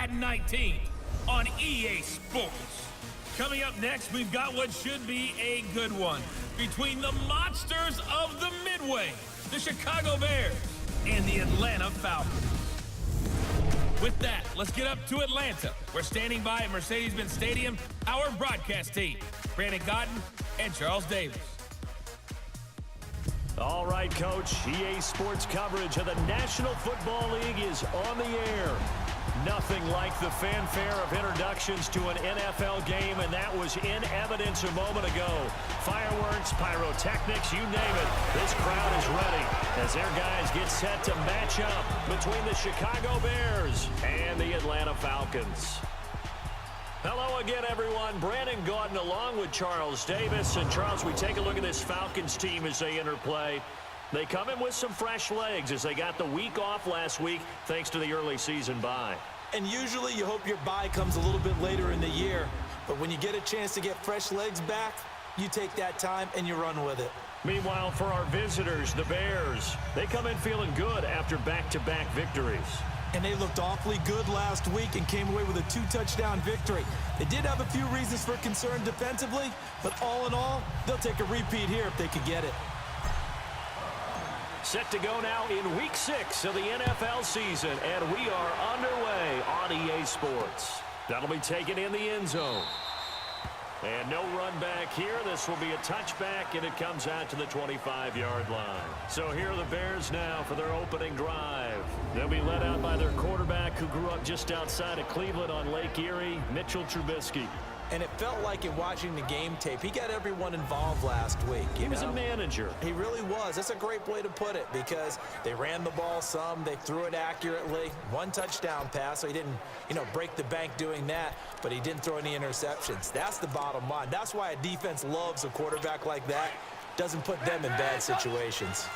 Madden 19 on EA Sports. Coming up next, we've got what should be a good one between the monsters of the Midway, the Chicago Bears, and the Atlanta Falcons. With that, let's get up to Atlanta. We're standing by at Mercedes-Benz Stadium, our broadcast team, Brandon Godden and Charles Davis. All right, Coach. EA Sports coverage of the National Football League is on the air. Nothing like the fanfare of introductions to an NFL game, and that was in evidence a moment ago. Fireworks, pyrotechnics, you name it. This crowd is ready as their guys get set to match up between the Chicago Bears and the Atlanta Falcons. Hello again, everyone. Brandon Gaudin along with Charles Davis. And, Charles, we take a look at this Falcons team as they enter play. They come in with some fresh legs as they got the week off last week thanks to the early season bye. And usually you hope your bye comes a little bit later in the year. But when you get a chance to get fresh legs back, you take that time and you run with it. Meanwhile, for our visitors, the Bears, they come in feeling good after back-to-back victories. And they looked awfully good last week and came away with a 2-touchdown victory. They did have a few reasons for concern defensively, but all in all, they'll take a repeat here if they could get it. Set to go now in Week 6 of the NFL season, and we are underway on EA Sports. That'll be taken in the end zone. And no run back here. This will be a touchback, and it comes out to the 25-yard line. So here are the Bears now for their opening drive. They'll be led out by their quarterback who grew up just outside of Cleveland on Lake Erie, Mitchell Trubisky. And it felt like in watching the game tape, he got everyone involved last week. He was a manager. He really was. That's a great way to put it because they ran the ball some, they threw it accurately. One touchdown pass, so he didn't, break the bank doing that, but he didn't throw any interceptions. That's the bottom line. That's why a defense loves a quarterback like that. Doesn't put them in bad situations.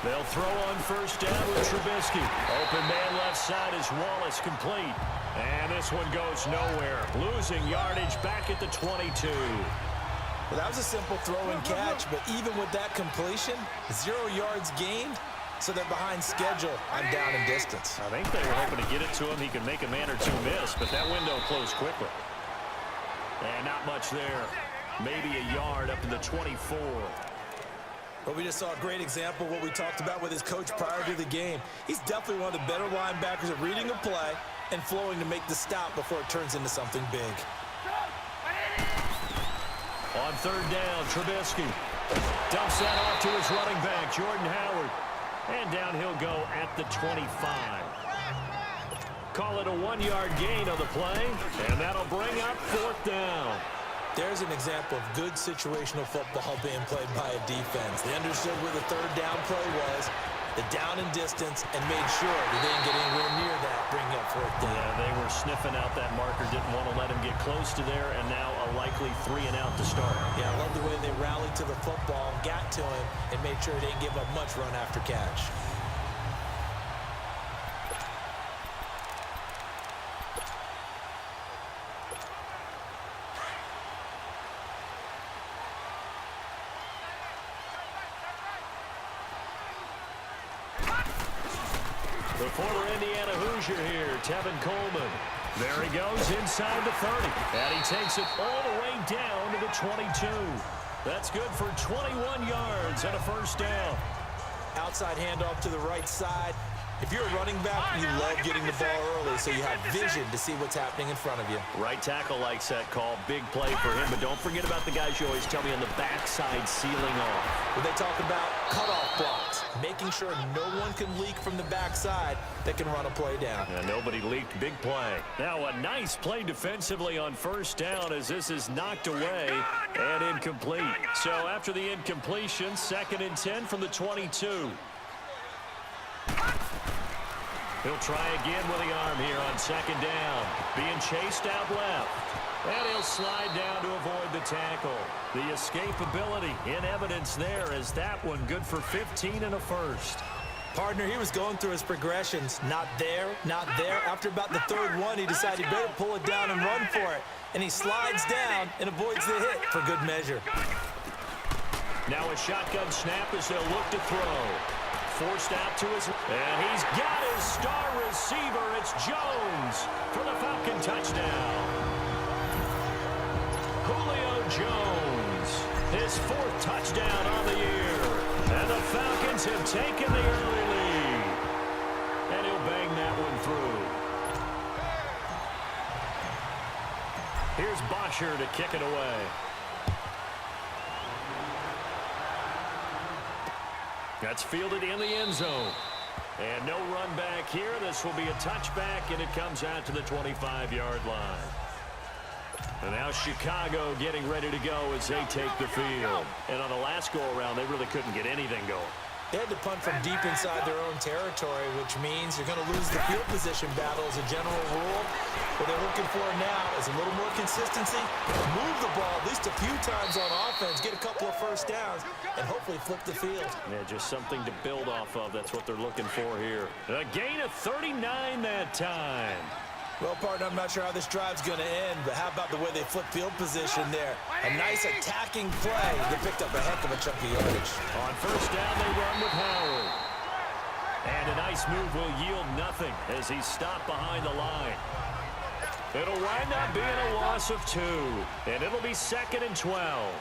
They'll throw on first down with Trubisky. Open man left side is Wallace, complete. And this one goes nowhere. Losing yardage back at the 22. Well, that was a simple throw and catch, but even with that completion, 0 yards gained, so they're behind schedule on down and distance. I think they were hoping to get it to him. He could make a man or two miss, but that window closed quickly. And not much there. Maybe a yard up to the 24. But we just saw a great example of what we talked about with his coach prior to the game. He's definitely one of the better linebackers at reading a play and flowing to make the stop before it turns into something big. On third down, Trubisky dumps that off to his running back, Jordan Howard. And down he'll go at the 25. Call it a 1-yard gain on the play, and that'll bring up fourth down. There's an example of good situational football being played by a defense. They understood where the third down play was, the down and distance, and made sure that they didn't get anywhere near that, bringing up fourth down. Yeah, they were sniffing out that marker, didn't want to let him get close to there, and now a likely 3 and out to start. Yeah, I love the way they rallied to the football, got to him, and made sure they didn't give up much run after catch. The former Indiana Hoosier here, Tevin Coleman. There he goes inside the 30. And he takes it all the way down to the 22. That's good for 21 yards and a first down. Outside handoff to the right side. If you're a running back, you love getting the ball early so you have vision to see what's happening in front of you. Right tackle likes that call. Big play for him, but don't forget about the guys you always tell me on the backside sealing off. When they talk about cutoff blocks, making sure no one can leak from the backside that can run a play down. And nobody leaked. Big play. Now a nice play defensively on first down as this is knocked away and incomplete. So after the incompletion, 2nd and 10 from the 22. He'll try again with the arm here on 2nd down. Being chased out left. And he'll slide down to avoid the tackle. The escapability in evidence there as that one good for 15 and a first. Partner, he was going through his progressions. Not there, not there. After about the third one, he decided he better pull it down and run for it. And he slides down and avoids the hit for good measure. Now a shotgun snap as they'll look to throw. Forced out to his... And he's got his star receiver. It's Jones for the Falcon touchdown. Julio Jones, his 4th touchdown on the year. And the Falcons have taken the early lead. And he'll bang that one through. Here's Bosher to kick it away. That's fielded in the end zone. And no run back here. This will be a touchback, and it comes out to the 25-yard line. And now Chicago getting ready to go as they take the field. And on the last go-around, they really couldn't get anything going. They had to punt from deep inside their own territory, which means you're going to lose the field position battle as a general rule. What they're looking for now is a little more consistency, move the ball at least a few times on offense, get a couple of first downs, and hopefully flip the field. Yeah, just something to build off of. That's what they're looking for here. A gain of 39 that time. Well, partner, I'm not sure how this drive's going to end, but how about the way they flip field position there? A nice attacking play. They picked up a heck of a chunk of yardage. On first down, they run with Howard. And a nice move will yield nothing as he's stopped behind the line. It'll wind up being a loss of 2, and it'll be 2nd and 12.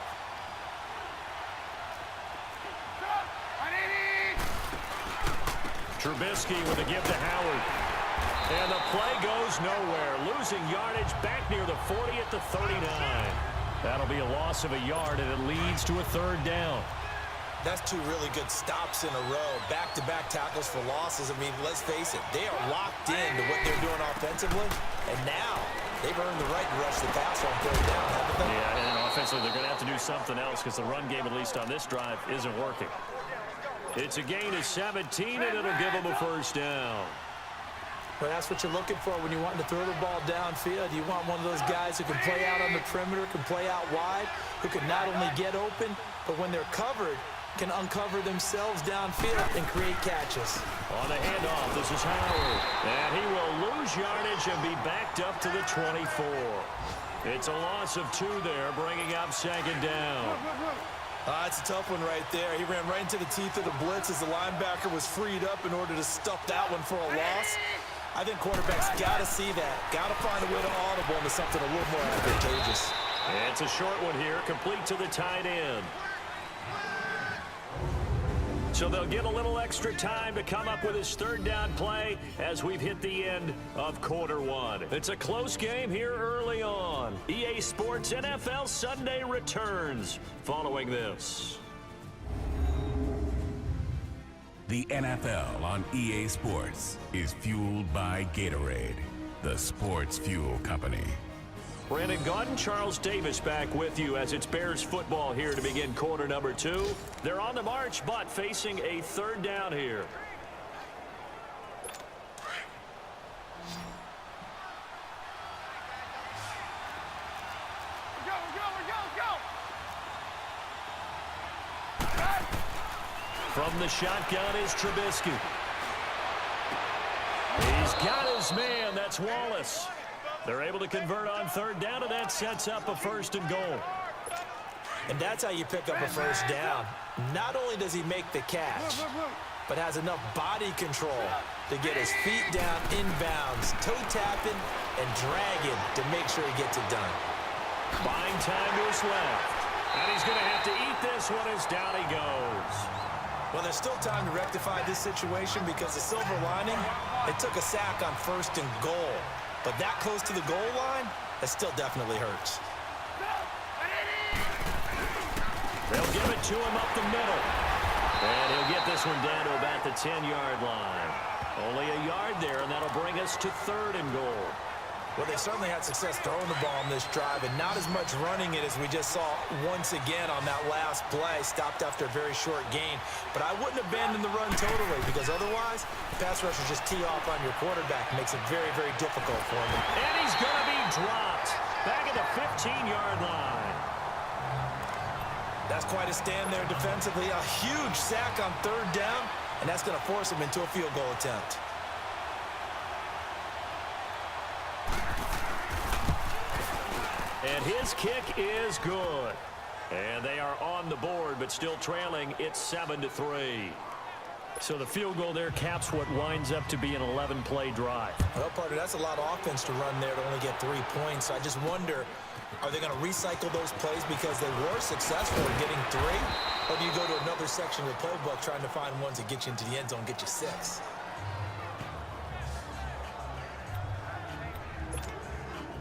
Trubisky with a give to Howard. And the play goes nowhere. Losing yardage back near the 40 at the 39. That'll be a loss of a yard, and it leads to a 3rd down. That's 2 really good stops in a row. Back-to-back tackles for losses. I mean, let's face it, they are locked into what they're doing offensively. And now they've earned the right to rush the passer on 3rd down, haven't they? Yeah, and offensively they're going to have to do something else because the run game, at least on this drive, isn't working. It's a gain of 17, and it'll give them a 1st down. But that's what you're looking for when you want to throw the ball downfield. You want one of those guys who can play out on the perimeter, can play out wide, who can not only get open, but when they're covered, can uncover themselves downfield and create catches. On the handoff, this is Howard. And he will lose yardage and be backed up to the 24. It's a loss of 2 there, bringing up 2nd down. It's a tough one right there. He ran right into the teeth of the blitz as the linebacker was freed up in order to stuff that one for a loss. I think quarterbacks got to see that. Got to find a way to audible into something a little more advantageous. It's a short one here, complete to the tight end. So they'll get a little extra time to come up with his 3rd down play as we've hit the end of quarter 1. It's a close game here early on. EA Sports NFL Sunday returns following this. The NFL on EA Sports is fueled by Gatorade, the sports fuel company. Brandon Gaudin, Charles Davis back with you as it's Bears football here to begin quarter number 2. They're on the march, but facing a 3rd down here. From the shotgun is Trubisky. He's got his man. That's Wallace. They're able to convert on 3rd down, and that sets up a 1st and goal. And that's how you pick up a 1st down. Not only does he make the catch, but has enough body control to get his feet down inbounds, toe tapping and dragging to make sure he gets it done. Buying time to his left. And he's going to have to eat this one as down he goes. Well, there's still time to rectify this situation because the silver lining, they took a sack on 1st and goal. But that close to the goal line, that still definitely hurts. They'll give it to him up the middle. And he'll get this one down to about the 10-yard line. Only a yard there, and that'll bring us to 3rd and goal. Well, they certainly had success throwing the ball in this drive, and not as much running it as we just saw once again on that last play. Stopped after a very short gain. But I wouldn't abandon the run totally, because otherwise, pass rushers just tee off on your quarterback. Makes it very, very difficult for him. And he's going to be dropped back at the 15-yard line. That's quite a stand there defensively. A huge sack on 3rd down, and that's going to force him into a field goal attempt. And his kick is good. And they are on the board, but still trailing. It's 7-3. So the field goal there caps what winds up to be an 11-play drive. Well, partner, that's a lot of offense to run there to only get 3 points. So I just wonder, are they going to recycle those plays because they were successful in getting 3? Or do you go to another section of the playbook trying to find ones that get you into the end zone, get you 6?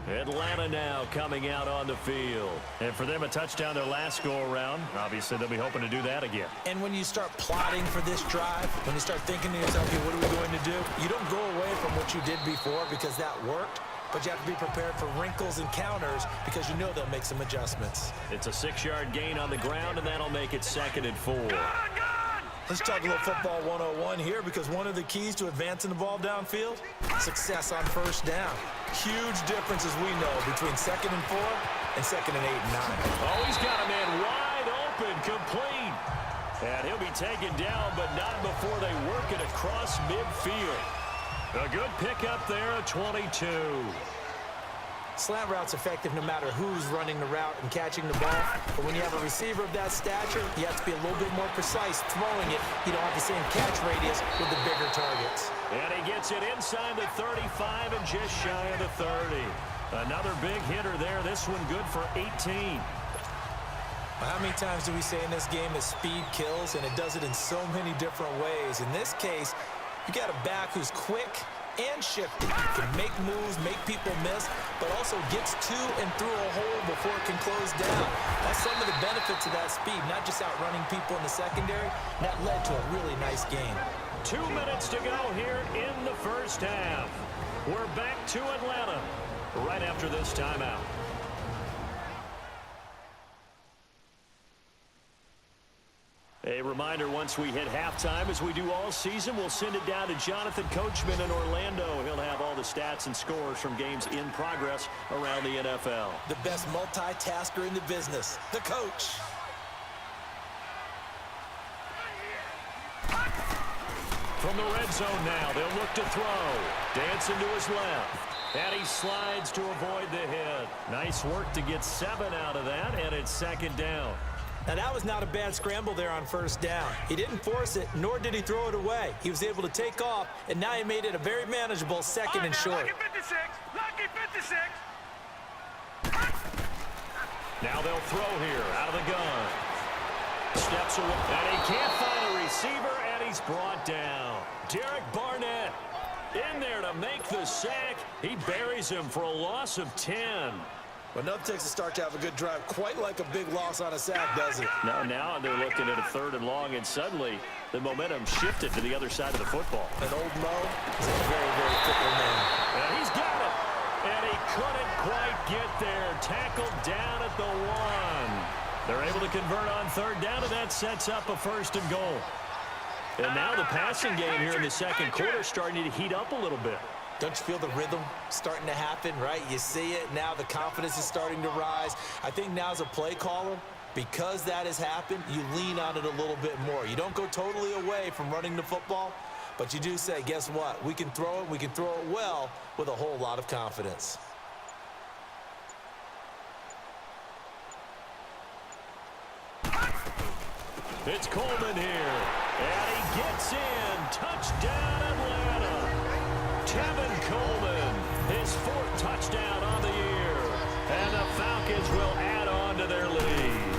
Atlanta now coming out on the field. And for them, a touchdown their last go-around. Obviously, they'll be hoping to do that again. And when you start plotting for this drive, when you start thinking to yourself, okay, what are we going to do? You don't go away from what you did before because that worked, but you have to be prepared for wrinkles and counters because you know they'll make some adjustments. It's a 6-yard gain on the ground, and that'll make it 2nd and 4. Let's talk a little football 101 here because one of the keys to advancing the ball downfield, success on first down. Huge difference, as we know, between 2nd and 4 and 2nd and 8 and 9. Oh, he's got a man wide open, complete. And he'll be taken down, but not before they work it across midfield. A good pickup there, a 22. Slant route's effective no matter who's running the route and catching the ball. But when you have a receiver of that stature, you have to be a little bit more precise throwing it. You don't have the same catch radius with the bigger targets. And he gets it inside the 35 and just shy of the 30. Another big hitter there. This one good for 18. Well, how many times do we say in this game that speed kills, and it does it in so many different ways? In this case, you got a back who's quick and shifty. Can make moves, make people miss, but also gets to and through a hole before it can close down. That's some of the benefits of that speed, not just outrunning people in the secondary. That led to a really nice game. 2 minutes to go here in the first half. We're back to Atlanta right after this timeout. A reminder, once we hit halftime, as we do all season, we'll send it down to Jonathan Coachman in Orlando. He'll have all the stats and scores from games in progress around the NFL. The best multitasker in the business, the coach. From the red zone now, they'll look to throw. Dancing to his left. And he slides to avoid the hit. Nice work to get 7 out of that, and it's 2nd down. Now, that was not a bad scramble there on first down. He didn't force it, nor did he throw it away. He was able to take off, and now he made it a very manageable 2nd and short. Lucky 56. Lucky 56. Now they'll throw here out of the gun. Steps away, and he can't find a receiver, and he's brought down. Derek Barnett in there to make the sack. He buries him for a loss of 10. But enough takes a start to have a good drive, quite like a big loss on a sack, doesn't it? Now they're looking at a 3rd and long, and suddenly the momentum shifted to the other side of the football. And old Mo is a very, very fickle man. And he's got it. And he couldn't quite get there. Tackled down at the 1. They're able to convert on 3rd down, and that sets up a 1st and goal. And now the passing game here in the 2nd quarter starting to heat up a little bit. Don't you feel the rhythm starting to happen, right? You see it. Now the confidence is starting to rise. I think now as a play caller, because that has happened, you lean on it a little bit more. You don't go totally away from running the football, but you do say, guess what? We can throw it. We can throw it well with a whole lot of confidence. It's Coleman here. And he gets in. Touchdown, Atlanta. Tevin Coleman, his 4th touchdown on the year. And the Falcons will add on to their lead.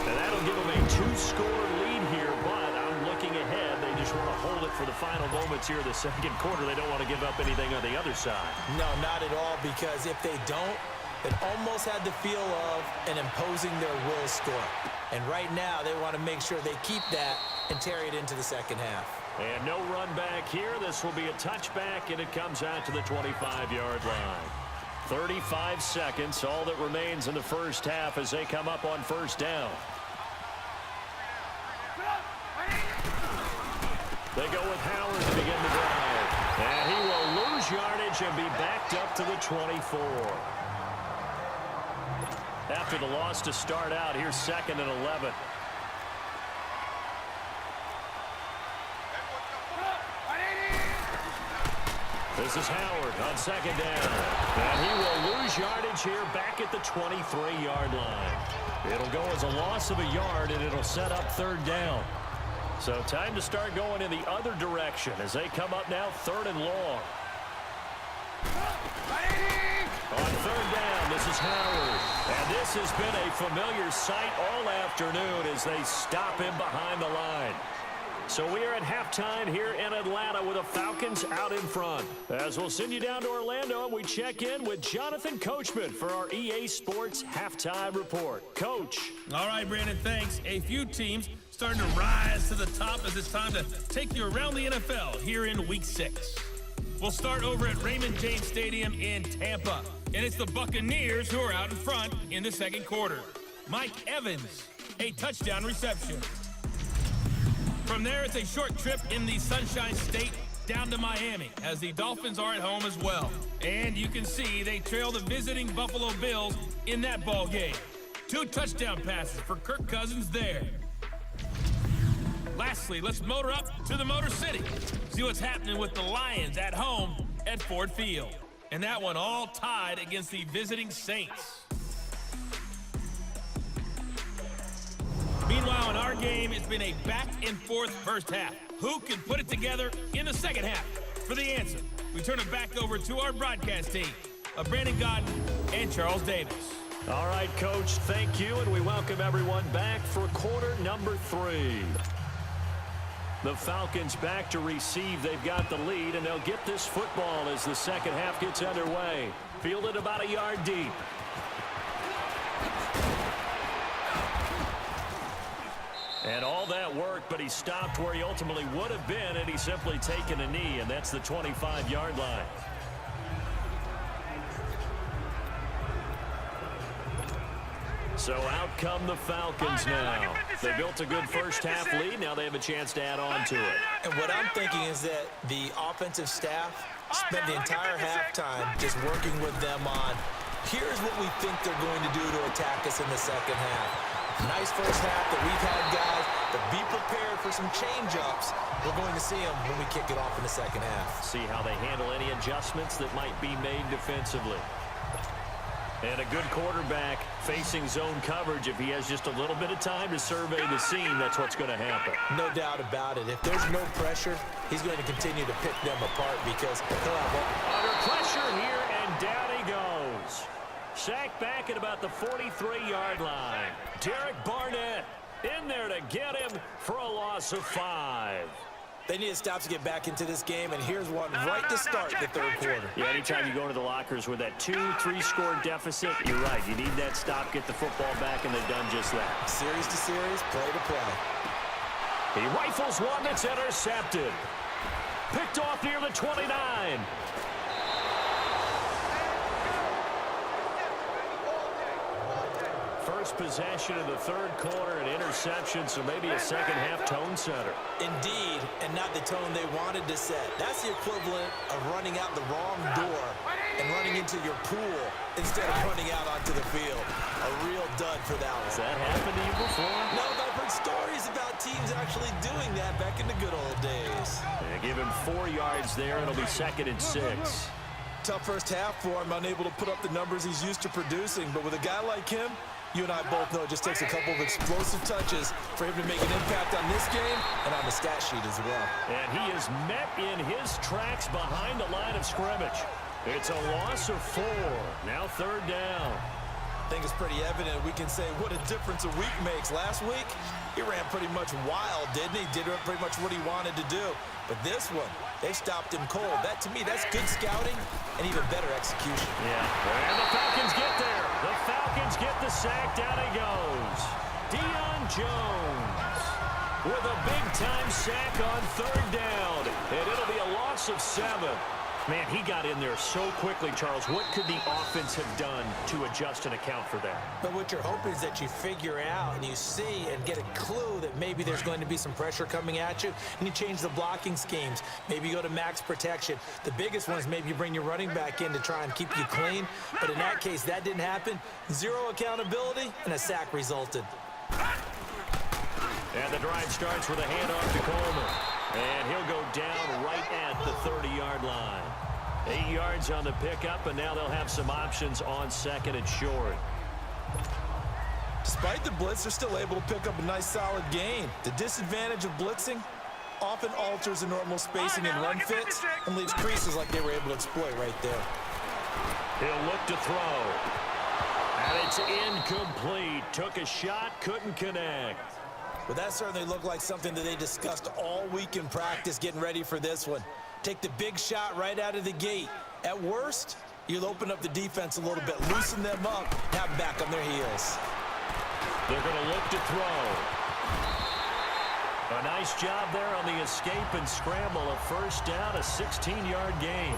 And that'll give them a 2-score lead here, but I'm looking ahead. They just want to hold it for the final moments here in the 2nd quarter. They don't want to give up anything on the other side. No, not at all, because if they don't, it almost had the feel of an imposing their will score. And right now, they want to make sure they keep that and carry it into the 2nd half. And no run back here. This will be a touchback, and it comes out to the 25-yard line. 35 seconds, all that remains in the first half as they come up on 1st down. They go with Howard to begin the drive. And he will lose yardage and be backed up to the 24. After the loss to start out, here's 2nd and 11. This is Howard on 2nd down. And he will lose yardage here back at the 23-yard line. It'll go as a loss of a yard, and it'll set up third down. So time to start going in the other direction as they come up now, third and long. On third down, this is Howard. And this has been a familiar sight all afternoon as they stop him behind the line. So we are at halftime here in Atlanta with the Falcons out in front. As we'll send you down to Orlando, and we check in with Jonathan Coachman for our EA Sports Halftime Report. Coach. All right, Brandon, thanks. A few teams starting to rise to the top as it's time to take you around the NFL here in Week 6. We'll start over at Raymond James Stadium in Tampa. And it's the Buccaneers who are out in front in the second quarter. Mike Evans, a touchdown reception. From there, it's a short trip in the Sunshine State down to Miami, as the Dolphins are at home as well. And you can see they trail the visiting Buffalo Bills in that ball game. 2 touchdown passes for Kirk Cousins there. Lastly, let's motor up to the Motor City. See what's happening with the Lions at home at Ford Field. And that one all tied against the visiting Saints. Meanwhile, in our game, it's been a back-and-forth first half. Who can put it together in the second half? For the answer, we turn it back over to our broadcast team of Brandon Godden and Charles Davis. All right, Coach, thank you, and we welcome everyone back for quarter number 3. The Falcons back to receive. They've got the lead, and they'll get this football as the second half gets underway. Fielded about a yard deep. And all that work, but he stopped where he ultimately would have been, and he's simply taken a knee, and that's the 25-yard line. So out come the Falcons now. They built a good first-half lead. Now they have a chance to add on to it. And what I'm thinking is that the offensive staff spent the entire halftime just working with them on, here's what we think they're going to do to attack us in the second half. Nice first half that we've had, guys, but be prepared for some change-ups. We're going to see them when we kick it off in the second half. See how they handle any adjustments that might be made defensively. And a good quarterback facing zone coverage. If he has just a little bit of time to survey the scene, that's what's going to happen. No doubt about it. If there's no pressure, he's going to continue to pick them apart because he'll have under pressure here, and down he goes. Sacked back at about the 43-yard line. Derek Barnett in there to get him for a loss of 5. They need to stop to get back into this game, and here's one right to start the third quarter. Yeah, anytime you go to the lockers with that 2-3-score deficit, you're right. You need that stop, get the football back, and they've done just that. Series to series, play to play. He rifles one that's intercepted. Picked off near the 29. First possession of the third quarter, an interception, so maybe a second-half tone setter. Indeed, and not the tone they wanted to set. That's the equivalent of running out the wrong door and running into your pool instead of running out onto the field. A real dud for that one. Has that happened to you before? No, but I've heard stories about teams actually doing that back in the good old days. They give him 4 yards there. It'll be 2nd and 6. Tough first half for him, unable to put up the numbers he's used to producing. But with a guy like him, you and I both know it just takes a couple of explosive touches for him to make an impact on this game and on the stat sheet as well. And he is met in his tracks behind the line of scrimmage. It's a loss of 4. Now third down. I think it's pretty evident we can say what a difference a week makes. Last week, he ran pretty much wild, didn't he? Did pretty much what he wanted to do. But this one, they stopped him cold. That, to me, that's good scouting and even better execution. Yeah, and the Falcons get there. The Falcons get the sack. Down he goes. Deion Jones with a big-time sack on third down. And it'll be a loss of 7. Man, he got in there so quickly, Charles. What could the offense have done to adjust and account for that? But what you're hoping is that you figure out and you see and get a clue that maybe there's going to be some pressure coming at you, and you change the blocking schemes. Maybe you go to max protection. The biggest one is maybe you bring your running back in to try and keep you clean. But in that case, that didn't happen. 0 accountability, and a sack resulted. And the drive starts with a handoff to Coleman. And he'll go down right at the 30-yard line. 8 yards on the pickup, and now they'll have some options on 2nd and short. Despite the blitz, they're still able to pick up a nice solid gain. The disadvantage of blitzing often alters the normal spacing and run fits and leaves creases like they were able to exploit right there. He'll look to throw. And it's incomplete. Took a shot, couldn't connect. But that certainly looked like something that they discussed all week in practice getting ready for this one. Take the big shot right out of the gate. At worst, you'll open up the defense a little bit, loosen them up, have them back on their heels. They're going to look to throw. A nice job there on the escape and scramble. A first down, a 16-yard gain.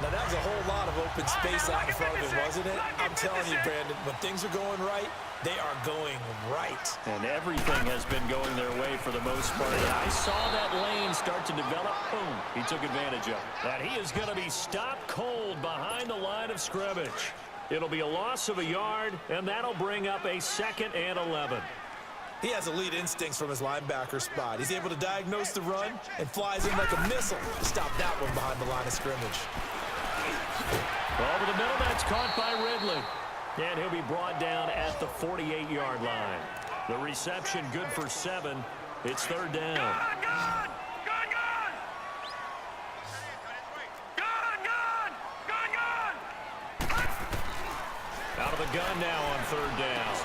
Now, that was a whole lot of open space out in front of him, wasn't it? I'm telling you, Brandon, when things are going right, they are going right. And everything has been going their way for the most part. I saw that lane start to develop. Boom. He took advantage of it. And he is going to be stopped cold behind the line of scrimmage. It'll be a loss of a yard, and that'll bring up a 2nd and 11. He has elite instincts from his linebacker spot. He's able to diagnose the run and flies in like a missile to stop that one behind the line of scrimmage. Over the middle, that's caught by Ridley. And he'll be brought down at the 48-yard line. The reception good for 7. It's 3rd down. Out of the gun now on 3rd down.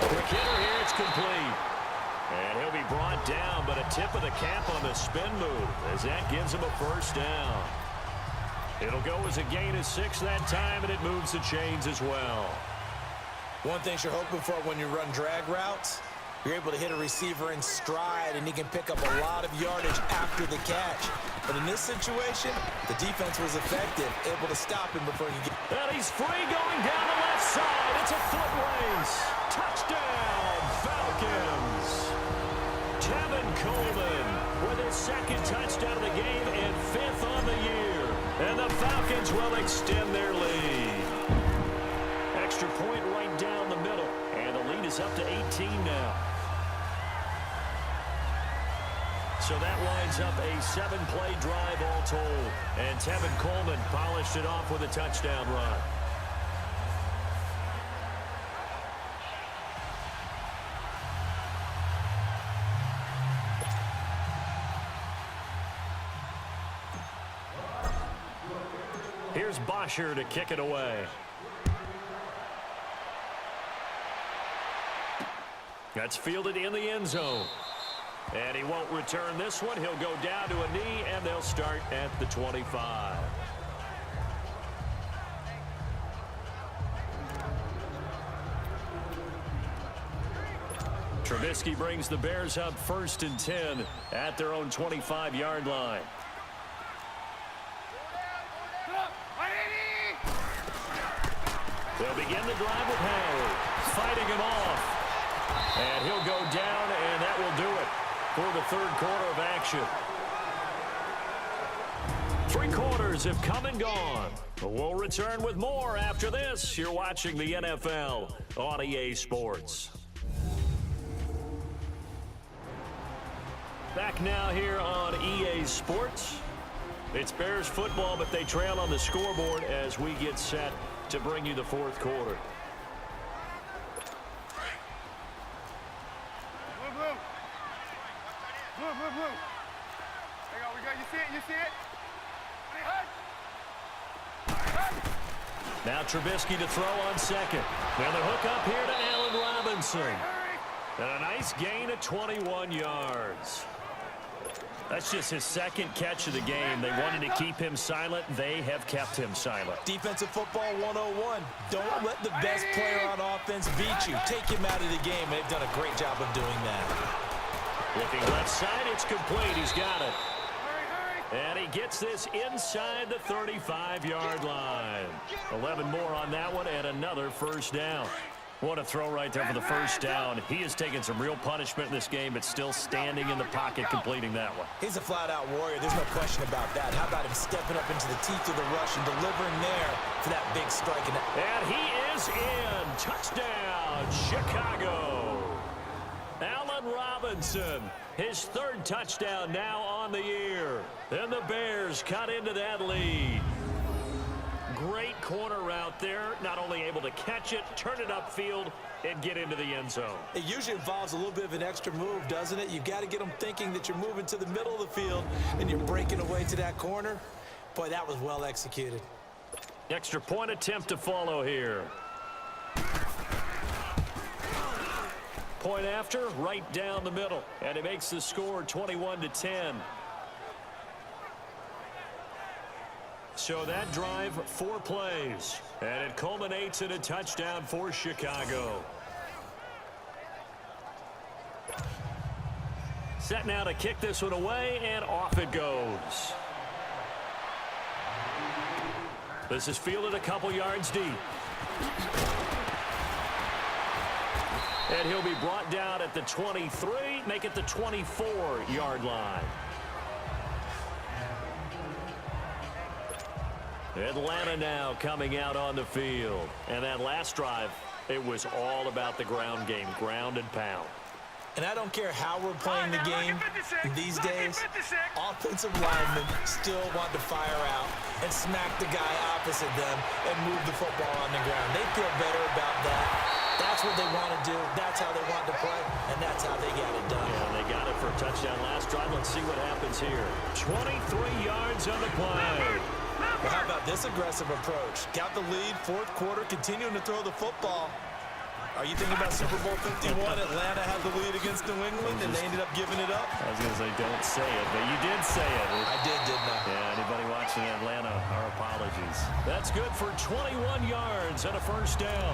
Quick hitter here, it's complete. And he'll be brought down, but a tip of the cap on the spin move as that gives him a 1st down. It'll go as a gain of 6 that time, and it moves the chains as well. One thing you're hoping for when you run drag routes, you're able to hit a receiver in stride, and he can pick up a lot of yardage after the catch. But in this situation, the defense was effective, able to stop him before he get... And he's free going down the left side. It's a foot race. Touchdown, Falcons. Tevin Coleman with his 2nd touchdown of the game and 5th on the year. And the Falcons will extend their lead. Extra point right down the middle. And the lead is up to 18 now. So that lines up a 7-play drive all told. And Tevin Coleman polished it off with a touchdown run. Here's Bosher to kick it away. That's fielded in the end zone. And he won't return this one. He'll go down to a knee, and they'll start at the 25. Trubisky brings the Bears up 1st and 10 at their own 25-yard line. They'll begin the drive with Howard, fighting him off. And he'll go down, and that will do it for the 3rd quarter of action. 3 quarters have come and gone. We'll return with more after this. You're watching the NFL on EA Sports. Back now here on EA Sports. It's Bears football, but they trail on the scoreboard as we get set to bring you the 4th quarter. Now Trubisky to throw on 2nd. Now the hook up here to Allen Robinson. And a nice gain of 21 yards. That's just his 2nd catch of the game. They wanted to keep him silent. They have kept him silent. Defensive football 101. Don't let the best player on offense beat you. Take him out of the game. They've done a great job of doing that. Looking left side, it's complete. He's got it. And he gets this inside the 35-yard line. 11 more on that one and another 1st down. What a throw right there for the 1st down. He has taken some real punishment in this game, but still standing in the pocket completing that one. He's a flat-out warrior. There's no question about that. How about him stepping up into the teeth of the rush and delivering there for that big strike? And he is in. Touchdown, Chicago. Allen Robinson, his 3rd touchdown now on the year. And the Bears cut into that lead. great corner route there. Not only able to catch it, turn it upfield, and get into the end zone. It usually involves a little bit of an extra move, doesn't it? You've got to get them thinking that you're moving to the middle of the field and you're breaking away to that corner. Boy, that was well executed. Extra point attempt to follow here. Point after, right down the middle. And it makes the score 21-10. So that drive, 4 plays. And it culminates in a touchdown for Chicago. Set now to kick this one away, and off it goes. This is fielded a couple yards deep. And he'll be brought down at the 23, make it the 24-yard line. Atlanta now coming out on the field. And that last drive, it was all about the ground game, ground and pound. And I don't care how we're playing the game these days, offensive linemen still want to fire out and smack the guy opposite them and move the football on the ground. They feel better about that. That's what they want to do. That's how they want to play, and that's how they got it done. Yeah, they got it for a touchdown last drive. Let's see what happens here. 23 yards on the play. Well, how about this aggressive approach? Got the lead, fourth quarter, continuing to throw the football. Are you thinking about Super Bowl 51? Atlanta had the lead against New England, and they ended up giving it up? I was going to say, don't say it, but you did say it. I did, didn't I? Yeah, anybody watching Atlanta, our apologies. That's good for 21 yards and a first down.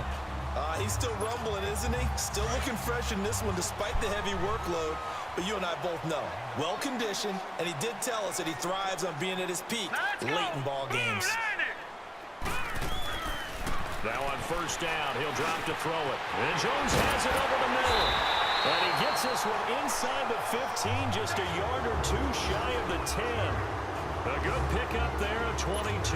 He's still rumbling, isn't he? Still looking fresh in this one despite the heavy workload. But you and I both know, well-conditioned, and he did tell us that he thrives on being at his peak late in ball games. Now on first down, he'll drop to throw it. And Jones has it over the middle. And he gets this one inside the 15, just a yard or two shy of the 10. A good pickup there at 22.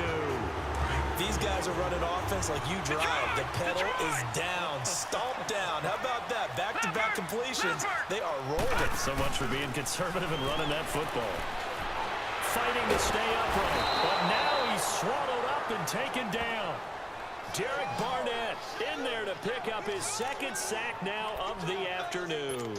These guys are running offense like you drive. The pedal is down, stomped down. How about that? Back-to-back completions. They are rolling. So much for being conservative and running that football. Fighting to stay upright. But now he's swallowed up and taken down. Derek Barnett in there to pick up his second sack now of the afternoon.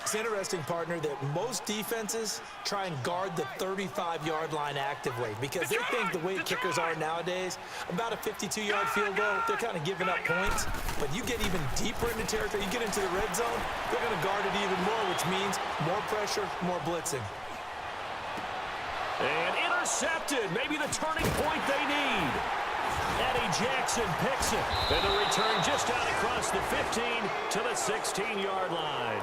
It's interesting, partner, that most defenses try and guard the 35-yard line actively because they think the way kickers are nowadays, about a 52-yard field goal, they're kind of giving up points. But you get even deeper into territory, you get into the red zone, they're going to guard it even more, which means more pressure, more blitzing. And intercepted, maybe the turning point they need. Eddie Jackson picks it. And the return just out across the 15 to the 16-yard line.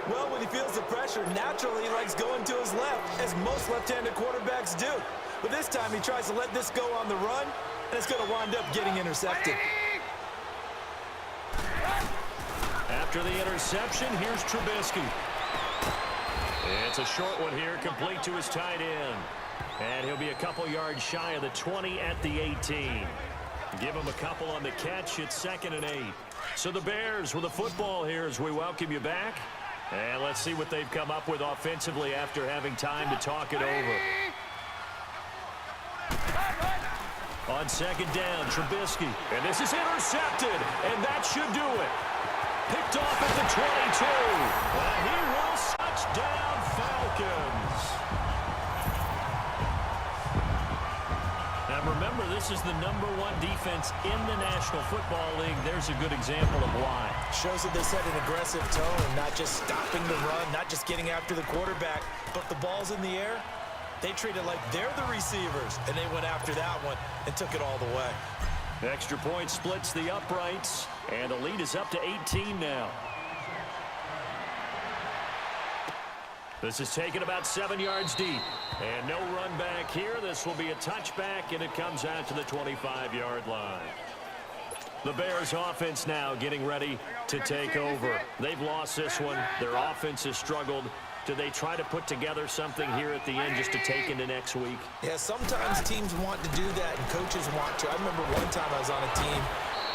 Well, when he feels the pressure, naturally he likes going to his left, as most left-handed quarterbacks do. But this time he tries to let this go on the run, and it's going to wind up getting intercepted. After the interception, here's Trubisky. It's a short one here, complete to his tight end. And he'll be a couple yards shy of the 20 at the 18. Give him a couple on the catch. It's 2nd and 8. So the Bears with the football here as we welcome you back. And let's see what they've come up with offensively after having time to talk it over. On 2nd down, Trubisky. And this is intercepted. And that should do it. Picked off at the 22. And he will touchdown Falcons. Now remember, this is the #1 defense in the National Football League. There's a good example of why. Shows that they set an aggressive tone, not just stopping the run, not just getting after the quarterback, but the ball's in the air. They treat it like they're the receivers, and they went after that one and took it all the way. Extra point splits the uprights, and the lead is up to 18 now. This is taken about 7 yards deep. And no run back here. This will be a touchback, and it comes out to the 25-yard line. The Bears offense now getting ready to take over. They've lost this one. Their offense has struggled. Do they try to put together something here at the end just to take into next week? Yeah, sometimes teams want to do that, and coaches want to. I remember one time I was on a team,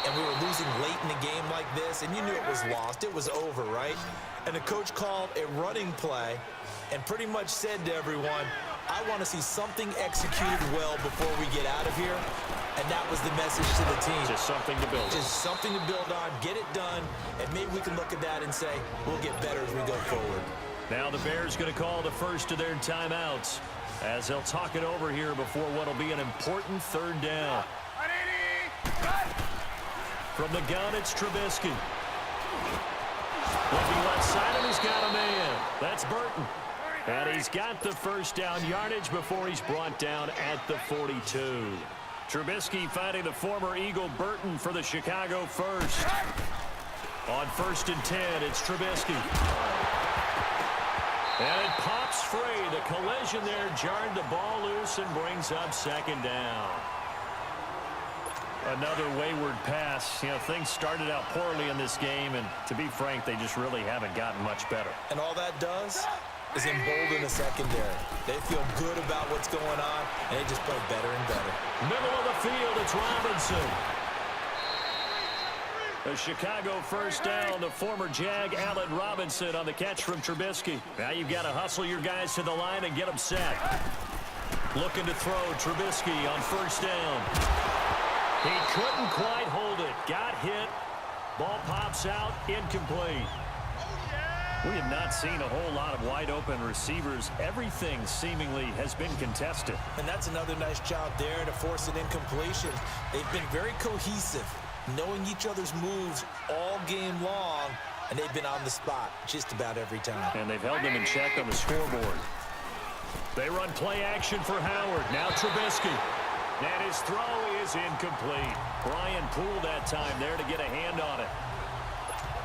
and we were losing late in a game like this, and you knew it was lost. It was over, right? And the coach called a running play and pretty much said to everyone, I want to see something executed well before we get out of here, and that was the message to the team. Just something to build on. Just something to build on, get it done, and maybe we can look at that and say, we'll get better as we go forward. Now the Bears going to call the first of their timeouts as they'll talk it over here before what will be an important third down. From the gun, it's Trubisky. Looking left side, and he's got a man. That's Burton. And he's got the first down yardage before he's brought down at the 42. Trubisky finding the former Eagle Burton for the Chicago first. On 1st and 10, it's Trubisky. And it pops free. The collision there jarred the ball loose and brings up 2nd down. Another wayward pass. You know, things started out poorly in this game, and to be frank, they just really haven't gotten much better. And all that does is embolden the secondary. They feel good about what's going on, and they just play better and better. Middle of the field, it's Robinson. The Chicago first down, the former Jag Allen Robinson on the catch from Trubisky. Now you've got to hustle your guys to the line and get them set. Looking to throw, Trubisky on 1st down. He couldn't quite hold it. Got hit. Ball pops out. Incomplete. We have not seen a whole lot of wide-open receivers. Everything seemingly has been contested. And that's another nice job there to force an incompletion. They've been very cohesive, knowing each other's moves all game long, and they've been on the spot just about every time. And they've held them in check on the scoreboard. They run play action for Howard. Now Trubisky. And his throw is incomplete. Brian Poole that time there to get a hand on it.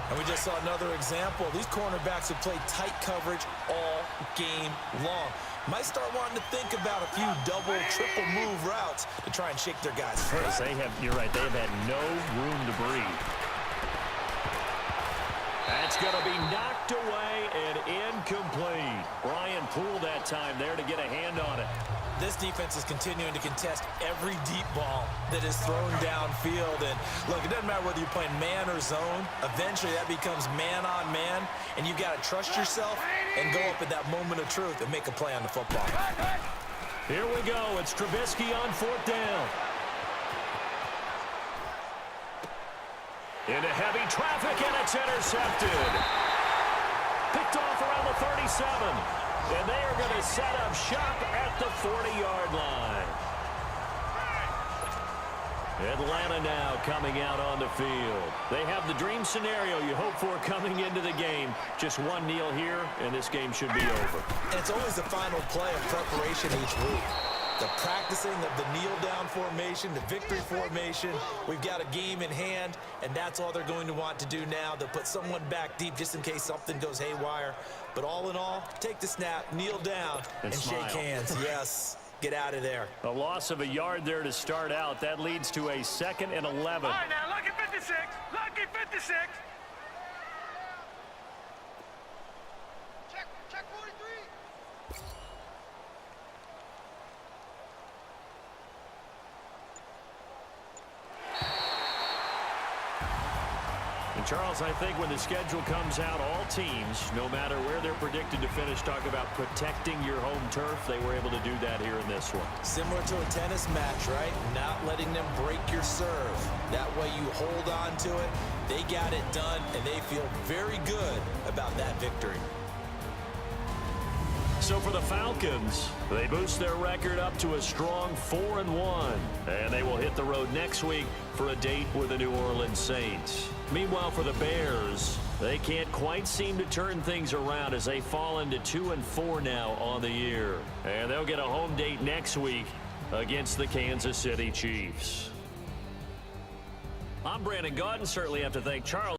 And we just saw another example. These cornerbacks have played tight coverage all game long. Might start wanting to think about a few double, triple move routes to try and shake their guys free. You're right, they have had no room to breathe. That's going to be knocked away and incomplete. Brian Poole that time there to get a hand on it. This defense is continuing to contest every deep ball that is thrown downfield. And look, it doesn't matter whether you're playing man or zone. Eventually, that becomes man on man, and you've got to trust yourself and go up at that moment of truth and make a play on the football. Here we go. It's Trubisky on 4th down. Into heavy traffic, and it's intercepted. Picked off around the 37. And they are going to set up shop at the 40-yard line. Atlanta now coming out on the field. They have the dream scenario you hope for coming into the game. Just one kneel here, and this game should be over. And it's always the final play of preparation each week. The practicing of the kneel-down formation, the victory formation. We've got a game in hand, and that's all they're going to want to do now. They'll put someone back deep just in case something goes haywire. But all in all, take the snap, kneel down, and shake hands. Yes, get out of there. A loss of a yard there to start out. That leads to a 2nd and 11. All right, now, lucky 56. Lucky 56. Check 43. And Charles, I think when the schedule comes out, all teams, no matter where they're predicted to finish, talk about protecting your home turf. They were able to do that here in this one. Similar to a tennis match, right? Not letting them break your serve. That way you hold on to it. They got it done, and they feel very good about that victory. So for the Falcons, they boost their record up to a strong 4-1. And they will hit the road next week for a date with the New Orleans Saints. Meanwhile, for the Bears, they can't quite seem to turn things around as they fall into 2-4 now on the year. And they'll get a home date next week against the Kansas City Chiefs. I'm Brandon Gaudin. Certainly have to thank Charles.